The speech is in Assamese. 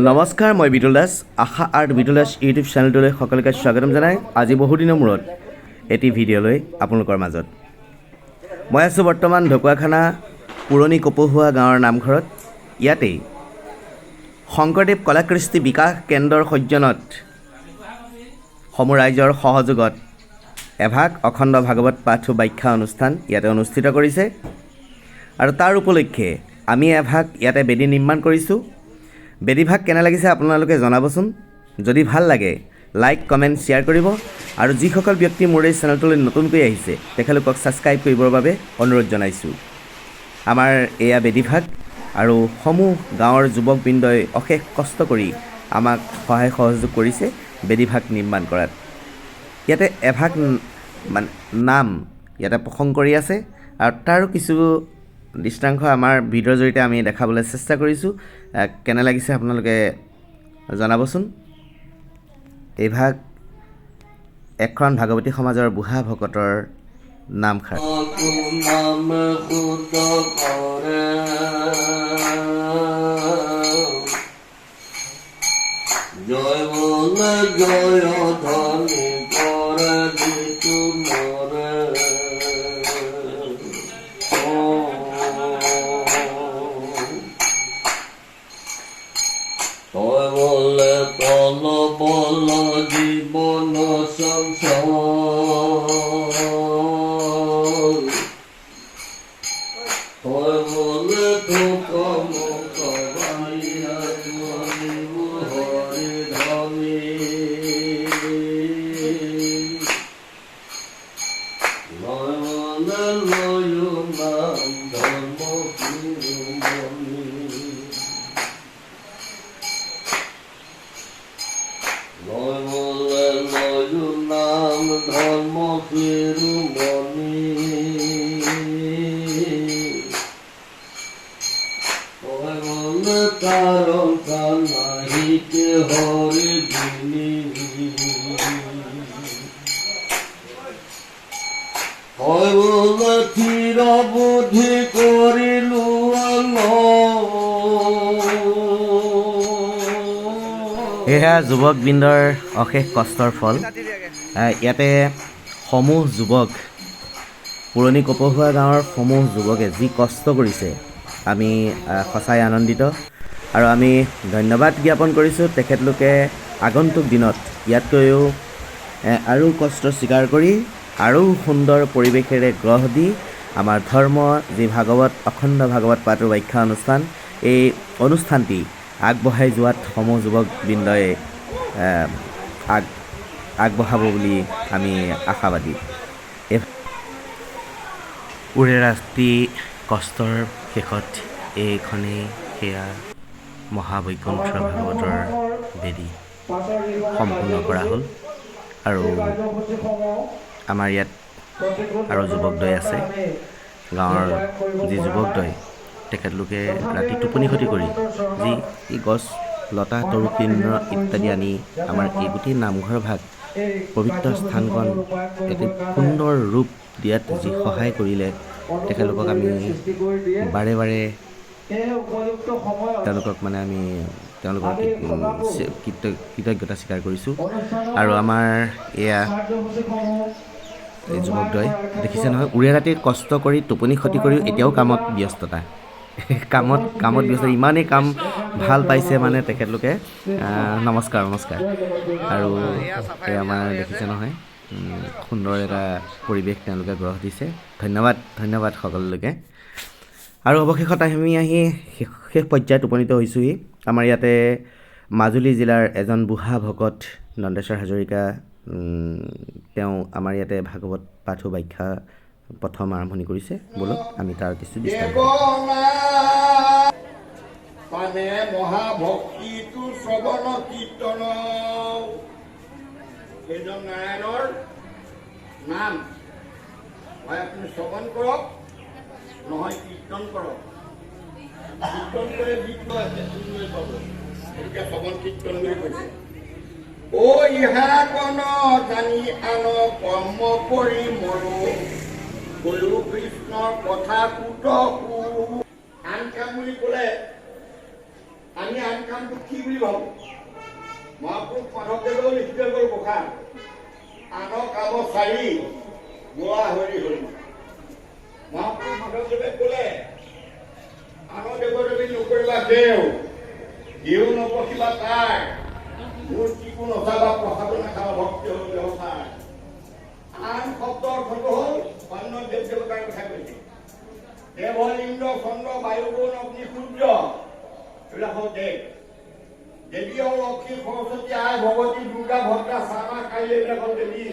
নমস্কাৰ, মই বিটুল দাস। আশা আৰ্ট বিটুল দাস ইউটিউব চেনেলটোলৈ সকলোকে স্বাগতম জনাই আজি বহুদিনৰ মূৰত এটি ভিডিঅ'লৈ আপোনালোকৰ মাজত। মই আছোঁ বৰ্তমান ঢকুৱাখানা পুৰণি কপহুৱা গাঁৱৰ নামঘৰত। ইয়াতেই শংকৰদেৱ কলাকৃষ্টি বিকাশ কেন্দ্ৰৰ সৌজন্যত সমূহ ৰাইজৰ সহযোগত এভাগ অখণ্ড ভাগৱত পাঠ ব্যাখ্যা অনুষ্ঠান ইয়াতে অনুষ্ঠিত কৰিছে আৰু তাৰ উপলক্ষে আমি এভাগ ইয়াতে বেদী নিৰ্মাণ কৰিছোঁ। বেদীভাগ কেনে লাগিছে আপোনালোকে জনাবচোন। যদি ভাল লাগে লাইক কমেণ্ট শ্বেয়াৰ কৰিব আৰু যিসকল ব্যক্তি মোৰ এই চেনেলটোলৈ নতুনকৈ আহিছে তেখেতলোকক ছাবস্ক্ৰাইব কৰিবৰ বাবে অনুৰোধ জনাইছোঁ। আমাৰ এয়া বেদীভাগ আৰু সমূহ গাঁৱৰ যুৱকবৃন্দই অশেষ কষ্ট কৰি আমাক সহায় সহযোগ কৰিছে বেদীভাগ নিৰ্মাণ কৰাত। ইয়াতে এভাগ নাম ইয়াতে প্ৰসংগ কৰি আছে আৰু তাৰো কিছু দৃষ্টাংশ আমাৰ ভিডিঅ'ৰ জৰিয়তে আমি দেখাবলৈ চেষ্টা কৰিছোঁ। কেনে লাগিছে আপোনালোকে জনাবচোন। এইভাগ এখন ভাগৱতী সমাজৰ বুঢ়া ভকতৰ নামষাৰ। জয় বলে জয় ধনী করে দিতু মরে তয় বলে তল বল জীবন সংসার তয় বলে তো কম কবাইয়া ধর্ম শিরোমণি বলে কারণ কানাহিতে হরি বিনি হয় বলে চির বুদ্ধি করিলু এয়া যুৱকবৃন্দৰ অশেষ কষ্টৰ ফল। ইয়াতে সমূহ যুৱক পুৰণি কপহুৱা গাঁৱৰ সমূহ যুৱকে যি কষ্ট কৰিছে আমি সঁচাই আনন্দিত আৰু আমি ধন্যবাদ জ্ঞাপন কৰিছোঁ। তেখেতলোকে আগন্তুক দিনত ইয়াতকৈও আৰু কষ্ট স্বীকাৰ কৰি আৰু সুন্দৰ পৰিৱেশেৰে গঢ় দি আমাৰ ধৰ্ম যি ভাগৱত অখণ্ড ভাগৱত পাঠ ব্যাখ্যা অনুষ্ঠান এই অনুষ্ঠানটি আগবঢ়াই যোৱাত সমূহ যুৱকবৃন্দই আগবঢ়াব বুলি আমি আশাবাদী। ওৰে ৰাতি কষ্টৰ শেষত এইখনেই সেয়া মহাবৈকুণ্ঠ ভাগৱতৰ বেদী সম্পূৰ্ণ কৰা হ'ল আৰু আমাৰ ইয়াত আৰু যুৱকদ্বয় আছে। গাঁৱৰ যি যুৱকদ্বয় তেখেতলোকে ৰাতি টোপনি ক্ষতি কৰি যি গছ লতা তৰুতৃণ ইত্যাদি আনি আমাৰ এই গোটেই নামঘৰ ভাগ পবিত্ৰ স্থানকণ এটি সুন্দৰ ৰূপ দিয়াত যি সহায় কৰিলে তেখেতলোকক আমি বাৰে বাৰে তেওঁলোকক আমি তেওঁলোকৰ কৃতজ্ঞতা স্বীকাৰ কৰিছোঁ। আৰু আমাৰ এয়া এই যুৱকদ্বয় দেখিছে নহয়, ওৰে ৰাতি কষ্ট কৰি টোপনি ক্ষতি কৰিও এতিয়াও কামত ব্যস্ততা ব্যস্ত, ইমানেই কাম ভাল পাইছে তেখেতলোকে। নমস্কাৰ আৰু এই আমাৰ দেখিছে নহয় সুন্দৰ এটা পৰিৱেশ তেওঁলোকে গঢ় দিছে। ধন্যবাদ সকলোলৈকে। আৰু অৱশেষত আমি আহি শেষ পৰ্যায়ত উপনীত হৈছোঁহি। আমাৰ ইয়াতে মাজুলী জিলাৰ এজন বুঢ়া ভকত নন্দেশ্বৰ হাজৰিকা, তেওঁ আমাৰ ইয়াতে ভাগৱত পাঠ ব্যাখ্যা প্ৰথম আৰম্ভণি কৰিছে। বলক আমি তাৰ কিছু মানে মহাভক্তিটো শ্ৰৱণ কীৰ্তন সেইজন নাৰায়ণৰ নাম হয়। আপুনি শ্ৰৱণ কৰক, নহয় কীৰ্তন কৰক। কীৰ্তন কৰে যিটো আছে গতিকে শ্ৰৱণ কীৰ্তন বুলি কৈছে। ও ইহা কন জানি আন কৰ্ম কৰি মৰো গৰু কৃষ্ণৰ কথা কুট আন কাম বুলি ক'লে আমি আন কামটো কি বুলি ভাবোঁ মহাপুৰুষ মাধৱদেৱেও লিখি থৈ গ'ল ঘোষা আনৰ কাম চাৰি গোৱা হৰি হৰি মহাপুৰুষ মাধৱদেৱে ক'লে আনৰ দেৱদেৱী নকৰিবা দেউ নপঠিবা তাই মূৰ্তিকো নচাবা প্ৰসাদো নাখাবা ভক্তি হ'ল ব্যৱসায় আন শব্দৰ অৰ্থটো হ'ল অন্য দেৱ দেৱতাৰ কথা কৈছে দেৱ হ'ল ইন্দ্ৰ চন্দ্ৰ বায়ু বন অগ্নি সূৰ্য এইবিলাক হ'ল দেৱ দেৱী হ'ল লক্ষ্মী সৰস্বতী আই ভগৱতী দুৰ্গা ভদ্ৰা চামা কালী এইবিলাক হ'ল দেৱী